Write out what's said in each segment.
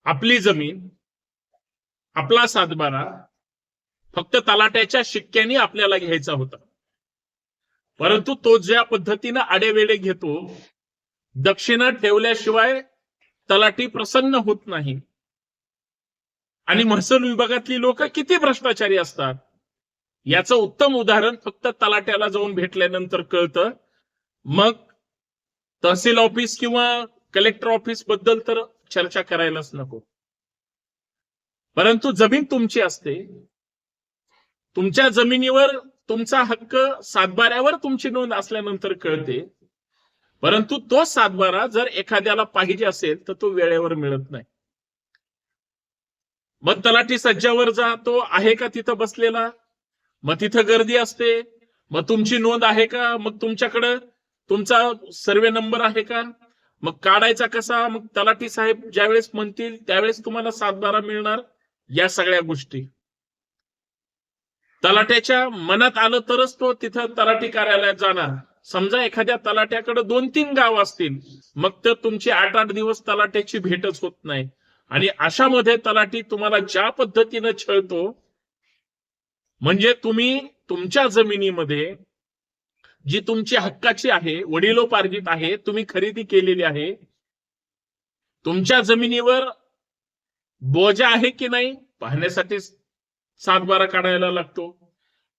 आपली जमीन, आपला सातबारा फक्त तलाट्याच्या शिक्क्याने आपल्याला घ्यायचा होता. परंतु तो ज्या पद्धतीनं आडेवेडे घेतो, दक्षिणा ठेवल्याशिवाय तलाठी प्रसन्न होत नाही. आणि महसूल विभागातली लोक किती भ्रष्टाचारी असतात याचं उत्तम उदाहरण फक्त तलाट्याला जाऊन भेटल्यानंतर कळतं. मग तहसील ऑफिस किंवा कलेक्टर ऑफिस बद्दल तर चर्चा करायलाच नको. परंतु जमीन तुमची असते, तुमच्या जमिनीवर तुमचा हक्क सातबाऱ्यावर तुमची नोंद असल्यानंतर कळते. परंतु तो सातबारा जर एखाद्याला पाहिजे असेल तर तो वेळेवर मिळत नाही. मग तलाठी सज्जावर जा, तो आहे का तिथं बसलेला, मग तिथं गर्दी असते, मग तुमची नोंद आहे का, मग तुमच्याकडं तुमचा सर्वे नंबर आहे का, मग काढायचा कसा, मग तलाठी साहेब ज्यावेळेस म्हणतील त्यावेळेस तुम्हाला सातबारा मिळणार. या सगळ्या गोष्टी तलाट्याच्या मनात आलं तरच तो तिथं तलाठी कार्यालयात जाणार. समजा एखाद्या तलाट्याकडे 2-3 गाव असतील, मग तर तुमची 8-8 दिवस तलाट्याची भेटच होत नाही. आणि अशामध्ये तलाठी तुम्हाला ज्या पद्धतीनं छळतो, म्हणजे तुम्ही तुमच्या जमिनीमध्ये जी तुमची हक्काची आहे, वडिलोपार्जित आहे, तुम्ही खरेदी केलेली आहे, तुमच्या जमिनीवर बोजा आहे की नाही पाहण्यासाठी सातबारा काढायला लागतो,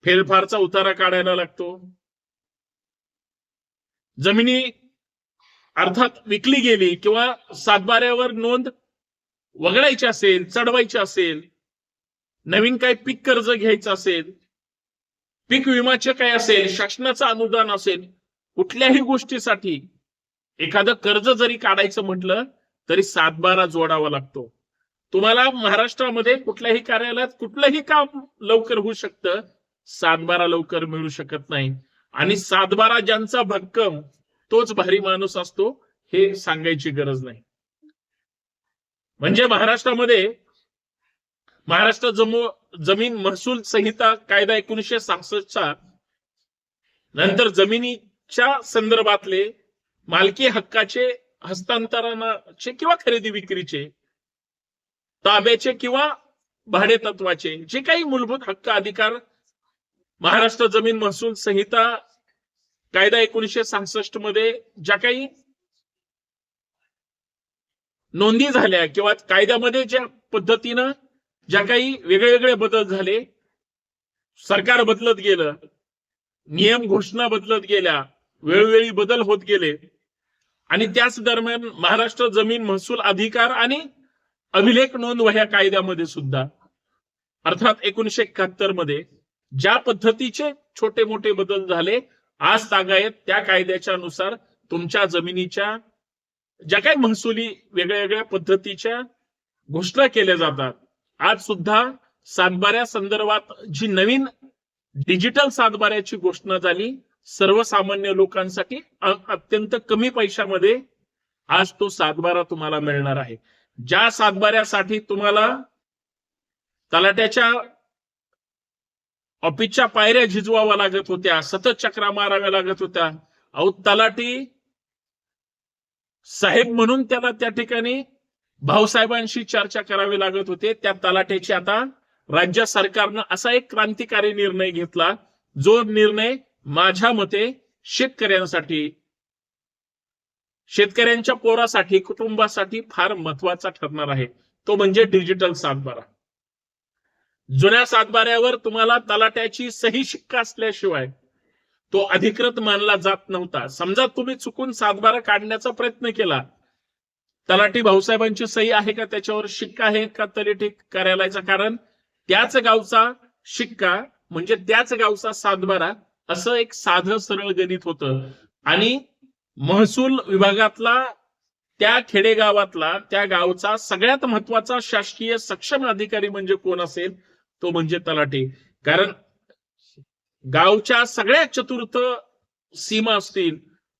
फेरफारचा उतारा काढायला लागतो. जमिनी अर्थात विकली गेली किंवा सातबाऱ्यावर नोंद वगळायची असेल, चढवायची असेल, नवीन काही पीक कर्ज घ्यायचं असेल, पीक विमाचे काय असेल, शासनाचं अनुदान असेल, कुठल्याही गोष्टीसाठी एखादं कर्ज जरी काढायचं म्हटलं तरी सातबारा जोडावा लागतो. तुम्हाला महाराष्ट्रामध्ये कुठल्याही कार्यालयात कुठलंही काम लवकर होऊ शकतं, सातबारा लवकर मिळू शकत नाही. आणि सातबारा ज्यांचा भक्कम तोच भारी माणूस असतो हे सांगायची गरज नाही. म्हणजे महाराष्ट्रामध्ये महाराष्ट्र जमीन महसूल संहिता कायदा 1966 नंतर जमिनीच्या संदर्भातले मालकी हक्काचे हस्तांतरणाचे किंवा खरेदी विक्रीचे, ताब्याचे किंवा भाडेतत्वाचे जे काही मूलभूत हक्क अधिकार महाराष्ट्र जमीन महसूल संहिता कायदा 1966 मध्ये ज्या काही नोंदी झाल्या किंवा कायद्यामध्ये ज्या पद्धतीनं ज्या काही वेगळे बदल झाले, सरकार बदलत गेलं, नियम घोषणा बदलत गेल्या, वेळोवेळी बदल होत गेले. आणि त्याच दरम्यान महाराष्ट्र जमीन महसूल अधिकार आणि अभिलेख नोंद वह्या कायद्यामध्ये सुद्धा अर्थात 1971 मध्ये ज्या पद्धतीचे छोटे मोठे बदल झाले, आज तागायत त्या कायद्याच्या नुसार तुमच्या जमिनीच्या ज्या काही महसुली वेगळ्या पद्धतीच्या घोषणा केल्या जातात. आज सुद्धा सातबाऱ्या संदर्भात जी नवीन डिजिटल सातबाऱ्याची घोषणा झाली, सर्वसामान्य लोकांसाठी अत्यंत कमी पैशामध्ये आज तो सातबारा तुम्हाला मिळणार आहे. ज्या सातबाऱ्यासाठी तुम्हाला तलाट्याच्या ऑफिसच्या पायऱ्या झिजवाव्या लागत होत्या, सतत चक्रा माराव्या लागत होत्या, अहो तलाठी साहेब म्हणून त्याला त्या ठिकाणी भाऊसाहेबांशी चर्चा करावी लागत होते. त्या तलाट्याची आता राज्य सरकारनं असा एक क्रांतिकारी निर्णय घेतला, जो निर्णय माझ्या मते शेतकऱ्यांसाठी, शेतकऱ्यांच्या पोरासाठी, कुटुंबासाठी फार महत्वाचा ठरणार आहे. तो म्हणजे डिजिटल सातबारा. जुन्या सातबाऱ्यावर तुम्हाला तलाट्याची सही शिक्का असल्याशिवाय तो अधिकृत मानला जात नव्हता. समजा तुम्ही चुकून सातबारा काढण्याचा प्रयत्न केला, तलाठी भाऊसाहेबांची सही आहे का त्याच्यावर, शिक्का आहे का तलाठी कार्यालयाचा, कारण त्याच गावचा शिक्का म्हणजे त्याच गावचा सातबारा, असं एक साधं सरळ गणित होतं. आणि महसूल विभागातला त्या खेडेगावातला त्या गावचा सगळ्यात महत्वाचा शासकीय सक्षम अधिकारी म्हणजे कोण असेल, तो म्हणजे तलाठी. कारण गावच्या सगळ्या चतुर्थ सीमा असतील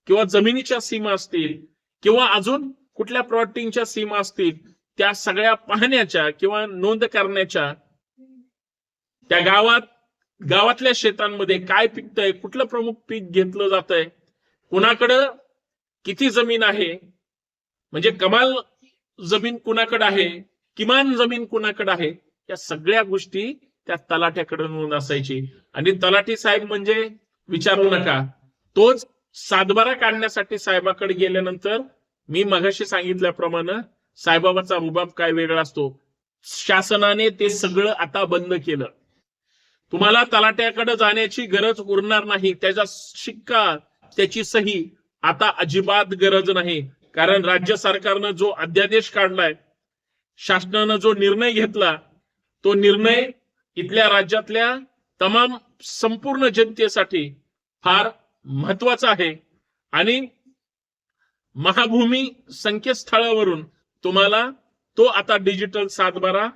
किंवा जमिनीच्या सीमा असतील किंवा अजून कुठल्या प्रॉपर्टीच्या सीमा असतील, त्या सगळ्या पाहण्याच्या किंवा नोंद करण्याच्या, त्या गावातल्या शेतांमध्ये काय पिकतंय, कुठलं प्रमुख पीक घेतलं जातंय, कुणाकडं किती जमीन आहे, म्हणजे कमाल जमीन कुणाकडे आहे, किमान जमीन कुणाकडे आहे, या सगळ्या गोष्टी त्या तलाट्याकडे नोंद असायची. आणि तलाठी साहेब म्हणजे विचारू नका, तोच सातबारा काढण्यासाठी साहेबाकडे गेल्यानंतर मी मगाशी सांगितल्याप्रमाणे साहेबाबाचा रुबाब काय वेगळा असतो. शासनाने ते सगळं आता बंद केलं. तुम्हाला तलाट्याकडे जाण्याची गरज उरणार नाही. त्याचा शिक्का, त्याची सही आता अजिबात गरज नाही. कारण राज्य सरकारनं जो अध्यादेश काढलाय, शासनानं जो निर्णय घेतला, तो निर्णय इथल्या राज्यातल्या तमाम संपूर्ण जनतेसाठी फार महत्वाचा आहे. आणि महाभूमी संकेतस्थळावरून तुम्हाला तो आता डिजिटल सातबारा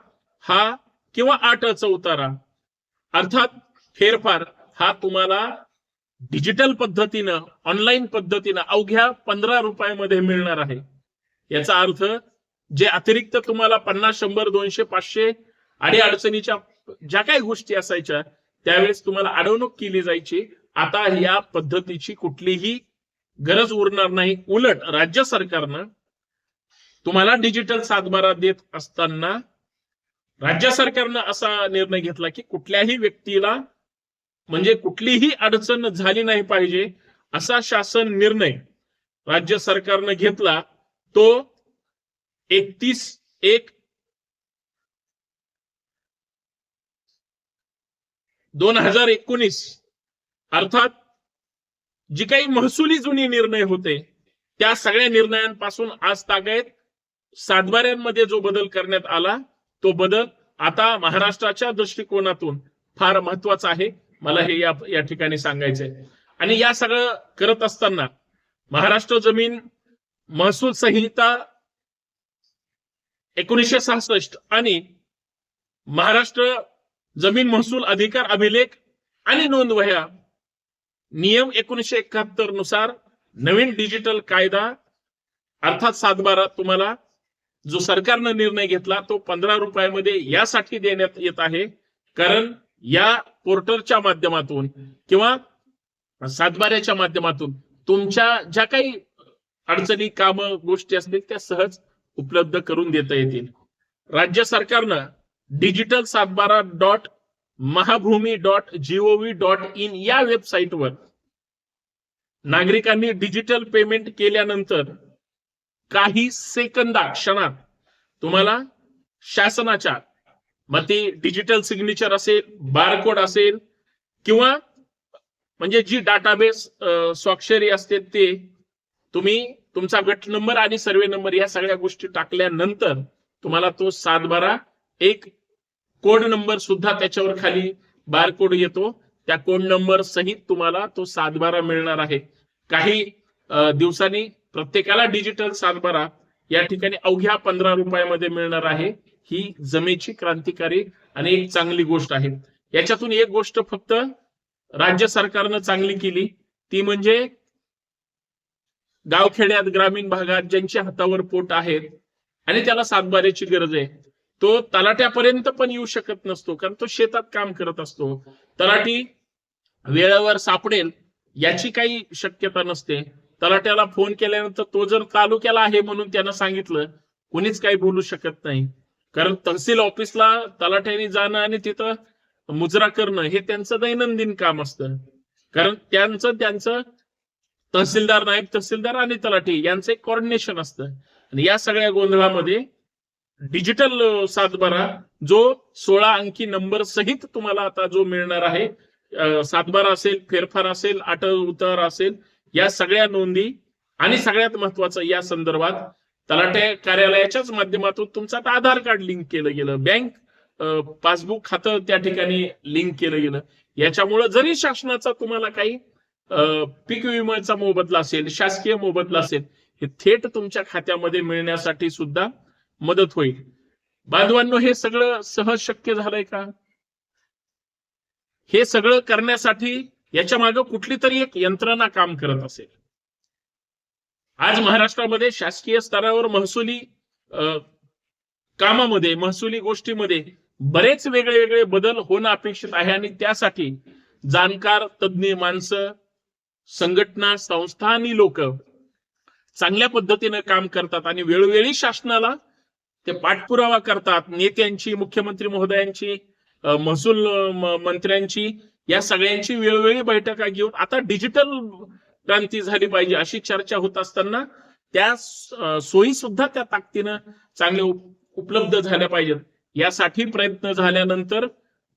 हा किंवा 8चा उतारा अर्थात फेरफार हा तुम्हाला डिजिटल पद्धतीनं, ऑनलाईन पद्धतीनं अवघ्या 15 रुपयामध्ये मिळणार आहे. याचा अर्थ जे अतिरिक्त तुम्हाला 50, 100, 200, 500 आणि अडचणीच्या ज्या काही गोष्टी असायच्या त्यावेळेस तुम्हाला अडवणूक केली जायची, आता या पद्धतीची कुठलीही गरज उरणार नाही. उलट राज्य सरकारनं तुम्हाला डिजिटल सातबारा देत असताना राज्य सरकारनं असा निर्णय घेतला की कुठल्याही व्यक्तीला म्हणजे कुठलीही अडचण झाली नाही पाहिजे असा शासन निर्णय राज्य सरकारनं घेतला. तो 31/1/2019 अर्थात जी काही महसुली जुनी निर्णय होते त्या सगळ्या निर्णयांपासून आज तागायत सातबाऱ्यांमध्ये जो बदल करण्यात आला, तो बदल आता महाराष्ट्राच्या दृष्टिकोनातून फार महत्वाचा आहे. मला हे या ठिकाणी सांगायचंय. आणि या सगळं करत असताना महाराष्ट्र जमीन महसूल संहिता 1966 आणि महाराष्ट्र जमीन महसूल अधिकार अभिलेख आणि नोंदवह्या नियम 1971 नुसार नवीन डिजिटल कायदा अर्थात सातबारा तुम्हाला जो सरकारनं निर्णय घेतला तो 15 रुपयामध्ये यासाठी देण्यात येत आहे. कारण या पोर्टलच्या माध्यमातून किंवा सातबाऱ्याच्या माध्यमातून तुमच्या ज्या काही अडचणी, कामं, गोष्टी असतील त्या सहज उपलब्ध करून देता येतील. राज्य सरकारनं डिजिटल सातबारा .महाभूमी.gov.in या वेबसाईटवर नागरिकांनी डिजिटल पेमेंट केल्यानंतर काही क्षणात तुम्हाला शासनाच्या मग ती डिजिटल सिग्नेचर असेल, बारकोड असेल किंवा म्हणजे जी डाटाबेस स्वाक्षरी असते ते तुम्ही तुमचा गट नंबर आणि सर्वे नंबर या सगळ्या गोष्टी टाकल्यानंतर तुम्हाला तो सातबारा एक कोड नंबर सुद्धा त्याच्यावर खाली बारकोड येतो. त्या कोड नंबर सहित तुम्हाला तो सातबारा मिळणार आहे. काही दिवसांनी प्रत्येकाला डिजिटल सातबारा या ठिकाणी अवघ्या 15 रुपयामध्ये मिळणार आहे. ही जमेची क्रांतिकारी आणि एक चांगली गोष्ट आहे. याच्यातून एक गोष्ट फक्त राज्य सरकारनं चांगली केली ती म्हणजे गावखेड्यात, ग्रामीण भागात ज्यांच्या हातावर पोट आहेत आणि त्याला सातबाऱ्याची गरज आहे, तो तलाट्यापर्यंत पण येऊ शकत नसतो कारण तो शेतात काम करत असतो. तलाठी वेळेवर सापडेल याची काही शक्यता नसते. तलाट्याला फोन केल्यानंतर तो जर तालुक्याला आहे म्हणून त्यानं सांगितलं, कोणीच काही बोलू शकत नाही. कारण तहसील ऑफिसला तलाट्याने जाणं आणि तिथं मुजरा करणं हे त्यांचं दैनंदिन काम असतं. कारण त्यांचं तहसीलदार, नायब तहसीलदार आणि तलाठी यांचं एक कोऑर्डिनेशन असतं. आणि या सगळ्या गोंधळामध्ये डिजिटल सातबारा जो 16 अंकी नंबर सहित तुम्हाला आता जो मिळणार आहे, सातबारा असेल, फेरफार असेल, 8 उतार असेल, या सगळ्या नोंदी आणि सगळ्यात महत्वाचं या संदर्भात तलाठी कार्यालयाच्याच माध्यमातून तुमचं आता आधार कार्ड लिंक केलं गेलं, बँक पासबुक खातं त्या ठिकाणी लिंक केलं गेलं. याच्यामुळे जरी शासनाचा तुम्हाला काही पीक विम्याचा मोबदला असेल, शासकीय मोबदला असेल, हे थेट तुमच्या खात्यामध्ये मिळण्यासाठी सुद्धा मदत होईल. बांधवांनो, हे सगळं सहज शक्य झालंय का? हे सगळं करण्यासाठी याच्या मागे कुठली तरी एक यंत्रणा काम करत असेल. आज महाराष्ट्रामध्ये शासकीय स्तरावर महसुली कामामध्ये, महसुली गोष्टीमध्ये बरेच वेगळे वेगळे बदल होणं अपेक्षित आहे आणि त्यासाठी जाणकार, तज्ज्ञ माणसं, संघटना, संस्था आणि लोक चांगल्या पद्धतीने काम करतात आणि वेळोवेळी शासनाला ते पाठपुरावा करतात नेत्यांची, मुख्यमंत्री महोदयांची, महसूल मंत्र्यांची, या सगळ्यांची वेळोवेळी बैठका घेऊन आता डिजिटल क्रांती झाली पाहिजे अशी चर्चा होत असताना त्या सोयी सुद्धा त्या ताकदीनं चांगल्या उपलब्ध झाल्या पाहिजेत. यासाठी प्रयत्न झाल्यानंतर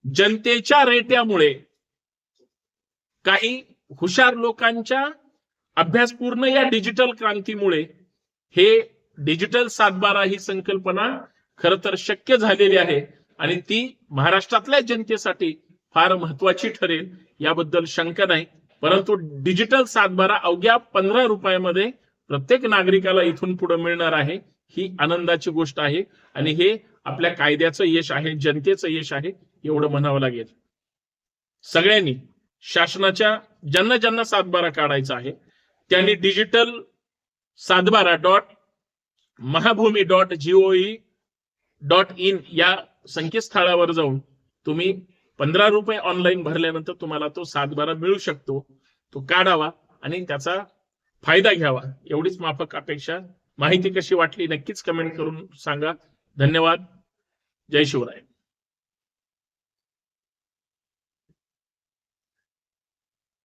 जनतेच्या रेट्यामुळे काही हुशार लोकांच्या अभ्यासपूर्ण या डिजिटल क्रांतीमुळे हे डिजिटल 7/12 ही संकल्पना खरं तर शक्य झालेली आहे आणि ती महाराष्ट्रातल्या जनतेसाठी फार महत्वाची ठरेल याबद्दल शंका नाही. परंतु डिजिटल 7/12 अवघ्या 15 रुपयामध्ये प्रत्येक नागरिकाला इथून पुढे मिळणार आहे, ही आनंदाची गोष्ट आहे आणि हे आपल्या कायद्याचं यश आहे, जनतेचं यश आहे एवढं म्हणावं लागेल. सगळ्यांनी शासनाच्या ज्यांना ज्यांना 7/12 काढायचा आहे त्यांनी डिजिटल 7/12.mahabhumi.gov.in या संकेतस्थळावर जाऊन तुम्ही 15 रुपये ऑनलाईन भरल्यानंतर तुम्हाला तो 7/12 मिळू शकतो. तो काढावा आणि त्याचा फायदा घ्यावा एवढीच माफक अपेक्षा. माहिती कशी वाटली नक्कीच कमेंट करून सांगा. धन्यवाद. जय शिवराय.